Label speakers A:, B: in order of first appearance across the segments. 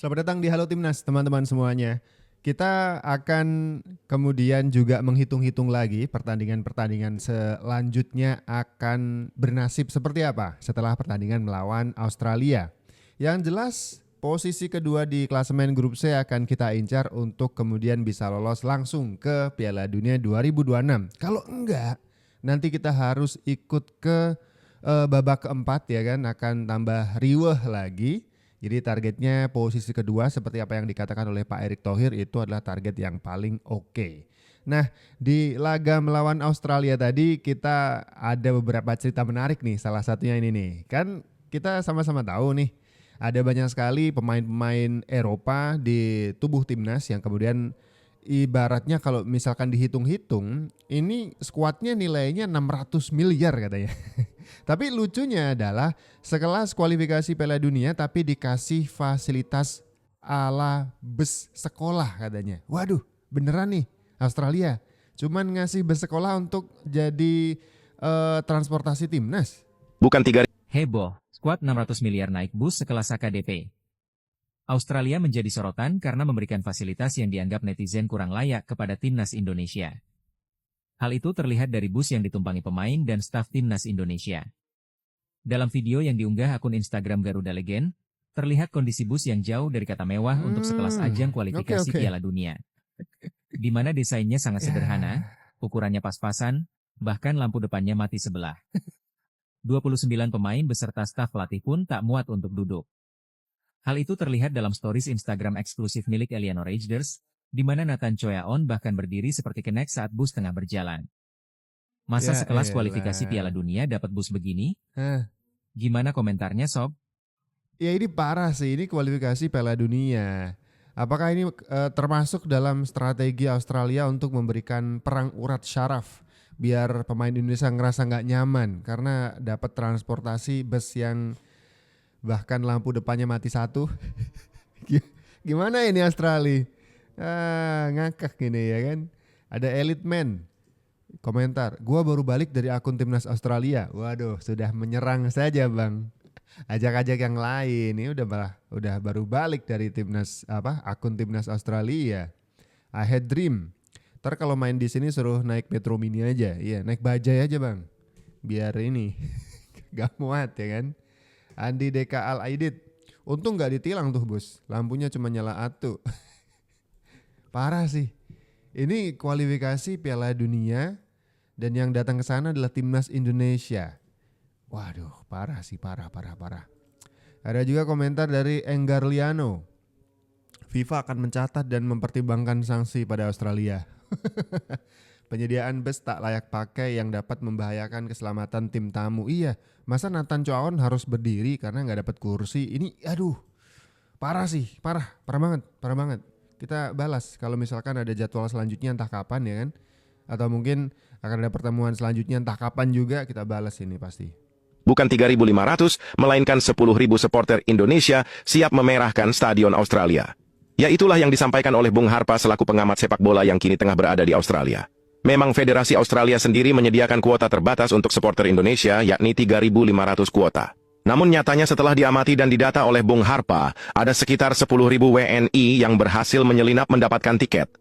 A: Selamat datang di Halo Timnas teman-teman semuanya. Kita akan kemudian juga menghitung-hitung lagi pertandingan-pertandingan selanjutnya akan bernasib seperti apa setelah pertandingan melawan Australia. Yang jelas posisi kedua di klasemen grup C akan kita incar untuk kemudian bisa lolos langsung ke Piala Dunia 2026. Kalau enggak, nanti kita harus ikut ke babak keempat ya kan, akan tambah riweh lagi. Jadi targetnya posisi kedua seperti apa yang dikatakan oleh Pak Erick Thohir itu adalah target yang paling oke. Nah, di laga melawan Australia tadi kita ada beberapa cerita menarik nih. Salah satunya ini nih. Kan kita sama-sama tahu nih ada banyak sekali pemain-pemain Eropa di tubuh timnas yang kemudian ibaratnya kalau misalkan dihitung-hitung ini skuadnya nilainya 600 miliar katanya. Tapi lucunya adalah sekelas kualifikasi Piala Dunia tapi dikasih fasilitas ala bus sekolah katanya. Waduh, beneran nih Australia. Cuman ngasih bus sekolah untuk jadi transportasi timnas.
B: Bukan 3.
C: Heboh, skuad 600 miliar naik bus sekelas AKDP. Australia menjadi sorotan karena memberikan fasilitas yang dianggap netizen kurang layak kepada timnas Indonesia. Hal itu terlihat dari bus yang ditumpangi pemain dan staf timnas Indonesia. Dalam video yang diunggah akun Instagram Garuda Legend, terlihat kondisi bus yang jauh dari kata mewah untuk sekelas ajang kualifikasi Piala Dunia. Di mana desainnya sangat sederhana, ukurannya pas-pasan, bahkan lampu depannya mati sebelah. 29 pemain beserta staf pelatih pun tak muat untuk duduk. Hal itu terlihat dalam stories Instagram eksklusif milik Eleanor Ejders, di mana Nathan Choyaon bahkan berdiri seperti kenek saat bus tengah berjalan. Masa sekelas kualifikasi Piala Dunia dapat bus begini? Gimana komentarnya, Sob?
A: Ya ini parah sih, ini kualifikasi Piala Dunia. Apakah ini termasuk dalam strategi Australia untuk memberikan perang urat syaraf biar pemain Indonesia ngerasa nggak nyaman karena dapat transportasi bus yang bahkan lampu depannya mati satu. Gimana ini Australia? Ngakak gini ya kan. Ada Elite Man komentar, gua baru balik dari akun timnas Australia. Waduh, sudah menyerang saja bang. Ajak-ajak yang lain. Ini udah baru balik dari timnas akun timnas Australia. I had dream. Ntar kalau main di sini suruh naik Metro Mini aja. Iya, naik bajai aja bang. Biar ini gak muat ya kan. Andi Deka Al Aidit. Untung gak ditilang tuh bos. Lampunya cuma nyala atu. Parah sih. Ini kualifikasi Piala Dunia dan yang datang ke sana adalah timnas Indonesia. Waduh, parah sih, parah. Ada juga komentar dari Enggarliano. FIFA akan mencatat dan mempertimbangkan sanksi pada Australia. Penyediaan bus tak layak pakai yang dapat membahayakan keselamatan tim tamu. Iya, masa Nathan Choyaon harus berdiri karena nggak dapat kursi. Ini aduh, parah sih, parah banget. Kita balas kalau misalkan ada jadwal selanjutnya entah kapan ya kan. Atau mungkin akan ada pertemuan selanjutnya entah kapan juga, kita balas ini pasti.
B: Bukan 3.500, melainkan 10.000 supporter Indonesia siap memerahkan Stadion Australia. Ya itulah yang disampaikan oleh Bung Harpa selaku pengamat sepak bola yang kini tengah berada di Australia. Memang Federasi Australia sendiri menyediakan kuota terbatas untuk supporter Indonesia yakni 3.500 kuota. Namun nyatanya setelah diamati dan didata oleh Bung Harpa, ada sekitar 10.000 WNI yang berhasil menyelinap mendapatkan tiket.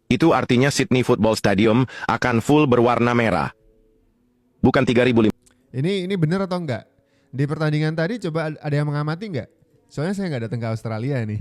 B: Itu artinya Sydney Football Stadium akan full berwarna merah. Bukan 3.500.
A: Ini benar atau enggak? Di pertandingan tadi coba ada yang mengamati enggak? Soalnya saya enggak datang ke Australia nih.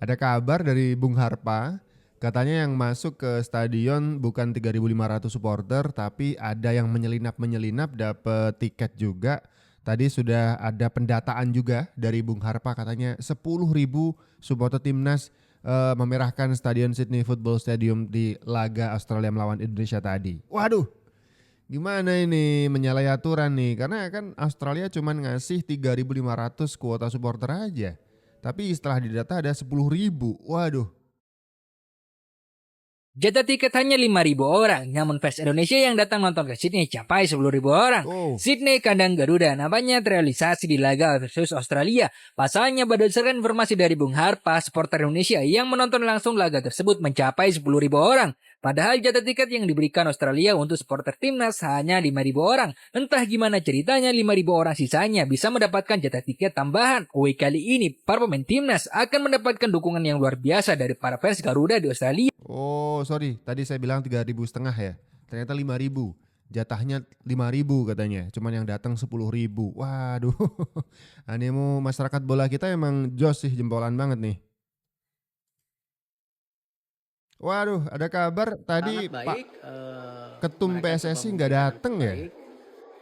A: Ada kabar dari Bung Harpa, katanya yang masuk ke stadion bukan 3.500 supporter, tapi ada yang menyelinap dapat tiket juga. Tadi sudah ada pendataan juga dari Bung Harpa, katanya 10.000 supporter timnas memerahkan Stadion Sydney Football Stadium di laga Australia melawan Indonesia tadi. Waduh, gimana ini menyalahi aturan nih? Karena kan Australia cuma ngasih 3.500 kuota supporter aja. Tapi setelah didata ada 10.000. Waduh,
D: Jatah tiket hanya 5.000 orang, namun fans Indonesia yang datang nonton ke Sydney capai 10.000 orang.
A: Oh.
D: Sydney kandang Garuda namanya terrealisasi di laga versus Australia. Pasalnya berdasarkan informasi dari Bung Harpa, supporter Indonesia yang menonton langsung laga tersebut mencapai 10.000 orang. Padahal jatah tiket yang diberikan Australia untuk supporter timnas hanya 5.000 orang. Entah gimana ceritanya 5.000 orang sisanya bisa mendapatkan jatah tiket tambahan. Kali ini para pemain timnas akan mendapatkan dukungan yang luar biasa dari para fans Garuda di Australia.
A: Oh, sorry. Tadi saya bilang 3.500 ya. Ternyata 5.000. Jatahnya 5.000 katanya. Cuman yang datang 10.000. Waduh. Animo masyarakat bola kita emang jos sih, jempolan banget nih. Waduh, ada kabar tadi
E: Sangat
A: Pak
E: baik.
A: Ketum
E: Mereka
A: PSSI
E: coba
A: nggak
E: memberikan
A: dateng ya?
E: baik.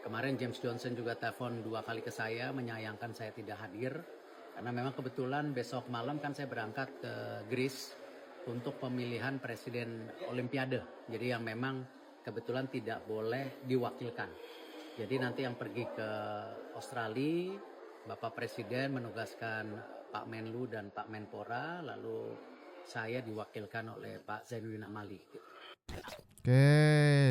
E: Kemarin James Johnson juga telepon 2 kali ke saya menyayangkan saya tidak hadir karena memang kebetulan besok malam kan saya berangkat ke Greece untuk pemilihan presiden Olimpiade. Jadi yang memang kebetulan tidak boleh diwakilkan. Jadi nanti yang pergi ke Australia, Bapak Presiden menugaskan Pak Menlu dan Pak Menpora, lalu saya diwakilkan oleh Pak Zainuddin Amali.
A: Oke,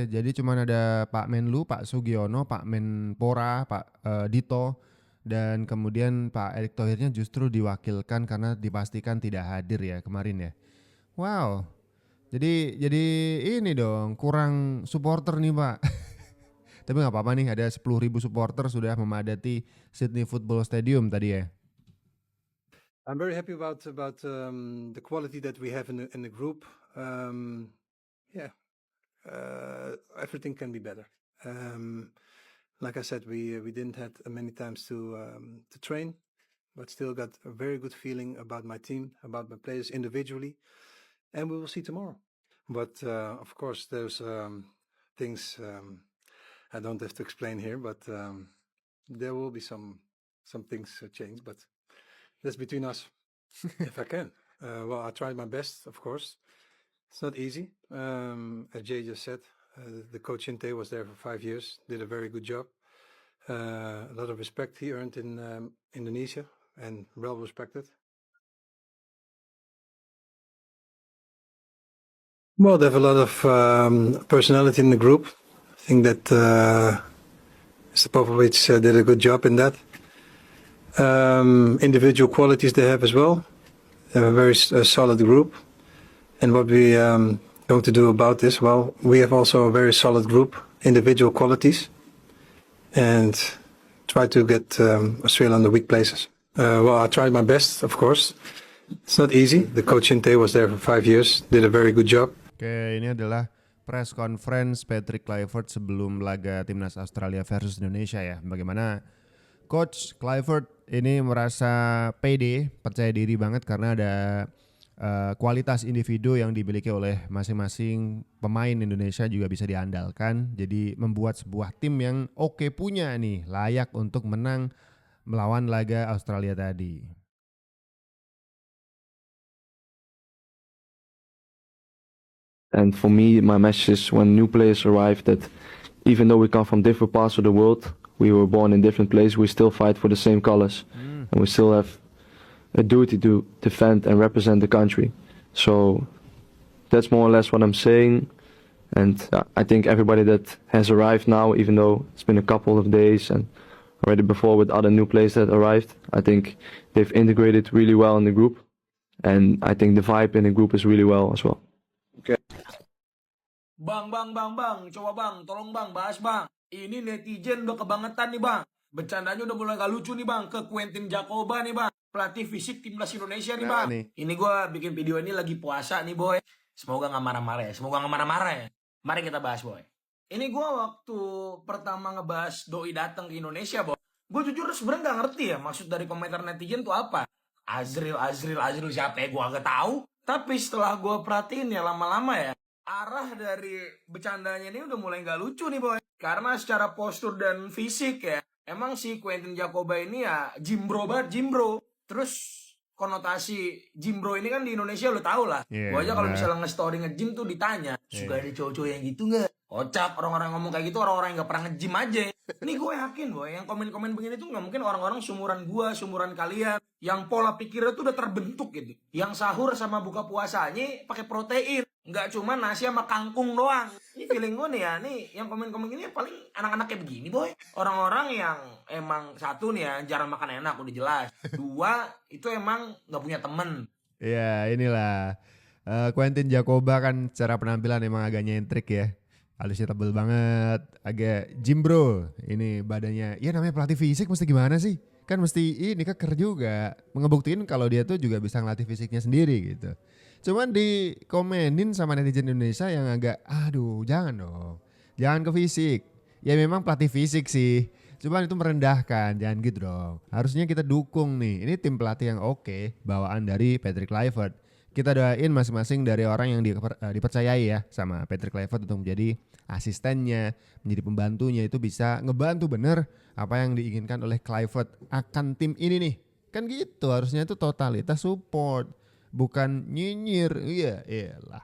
A: jadi cuman ada Pak Menlu, Pak Sugiono, Pak Menpora, Pak Dito, dan kemudian Pak Erick Thohirnya justru diwakilkan karena dipastikan tidak hadir ya kemarin ya. Wow, jadi ini dong kurang supporter nih Pak. Tapi nggak apa-apa nih, ada 10.000 supporter sudah memadati Sydney Football Stadium tadi ya.
F: I'm very happy about the quality that we have in the group. Everything can be better. Like I said, we didn't have many times to train, but still got a very good feeling about my team, about my players individually, and we will see tomorrow. But of course, there's things I don't have to explain here, but there will be some things change, but that's between us. If I can. Well, I tried my best, of course. It's not easy. As Jay just said, the coach Inte was there for 5 years, did a very good job. A lot of respect he earned in Indonesia and well respected. Well, they have a lot of personality in the group. I think that Mr. Popovic did a good job in that. Individual qualities they have as well. They have a very solid group. And what we going to do about this? Well, we have also a very solid group, individual qualities, and try to get Australia on the weak places. Well, I tried my best, of course. It's not easy. The coach Inte was there for 5 years, did a very good job.
A: Oke, ini adalah press conference Patrick Kluivert sebelum laga timnas Australia versus Indonesia ya. Bagaimana Coach Kluivert ini merasa pede, percaya diri banget karena ada kualitas individu yang dimiliki oleh masing-masing pemain Indonesia juga bisa diandalkan. Jadi membuat sebuah tim yang oke punya nih, layak untuk menang melawan laga Australia tadi.
G: And for me, my message is when new players arrive that even though we come from different parts of the world, we were born in different places, we still fight for the same colors. And we still have a duty to defend and represent the country. So that's more or less what I'm saying. And I think everybody that has arrived now, even though it's been a couple of days and already before with other new players that arrived, I think they've integrated really well in the group. And I think the vibe in the group is really well as well.
H: Bang, coba bang, tolong bang, bahas bang. Ini netizen udah kebangetan nih bang. Bercandanya udah mulai gak lucu nih bang. Ke Quentin Jacoba nih bang. Pelatih fisik timnas Indonesia nih bang. Ini gue bikin video ini lagi puasa nih boy. Semoga gak marah-marah ya. Mari kita bahas boy. Ini gue waktu pertama ngebahas Doi datang ke Indonesia boy. Gue jujur sebenernya gak ngerti ya maksud dari komentar netizen tuh apa. Azril siapa ya gue gak tahu. Tapi setelah gue perhatiin ya lama-lama ya. Arah dari bercandanya ini udah mulai gak lucu nih boy. Karena secara postur dan fisik ya. Emang si Quentin Jacoba ini ya jimbro banget, jimbro. Terus konotasi jimbro ini kan di Indonesia lo tau lah. Gue aja kalau misalnya nge-story nge-gym tuh ditanya. Suka ada cowok-cowok yang gitu gak? Kocak orang-orang ngomong kayak gitu orang-orang yang gak pernah nge-gym aja. Ini gue yakin boy, yang komen-komen begini tuh gak mungkin orang-orang sumuran gue, sumuran kalian. Yang pola pikirnya tuh udah terbentuk gitu. Yang sahur sama buka puasanya pakai protein. Nggak cuma nasi sama kangkung doang. Ini feeling gue nih ya, nih yang komen-komen ini paling anak-anak kayak begini boy. Orang-orang yang emang satu nih ya jarang makan enak udah jelas. Dua itu emang nggak punya temen.
A: Ya inilah Quentin Jacoba kan secara penampilan emang agak nyentrik ya. Alisnya tebel banget, agak jimbro. Ini badannya, ya namanya pelatih fisik mesti gimana sih? Kan mesti ini keker juga. Ngebuktiin kalau dia tuh juga bisa ngelatih fisiknya sendiri gitu. Cuman dikomenin sama netizen Indonesia yang agak, aduh jangan dong. Jangan ke fisik. Ya memang pelatih fisik sih. Cuman itu merendahkan, jangan gitu dong. Harusnya kita dukung nih. Ini tim pelatih yang oke, bawaan dari Patrick Kluivert. Kita doain masing-masing dari orang yang dipercayai ya sama Patrick Kluivert untuk menjadi asistennya, menjadi pembantunya itu bisa ngebantu bener apa yang diinginkan oleh Kluivert akan tim ini nih. Kan gitu harusnya itu totalitas support, bukan nyinyir. Iya, iyalah.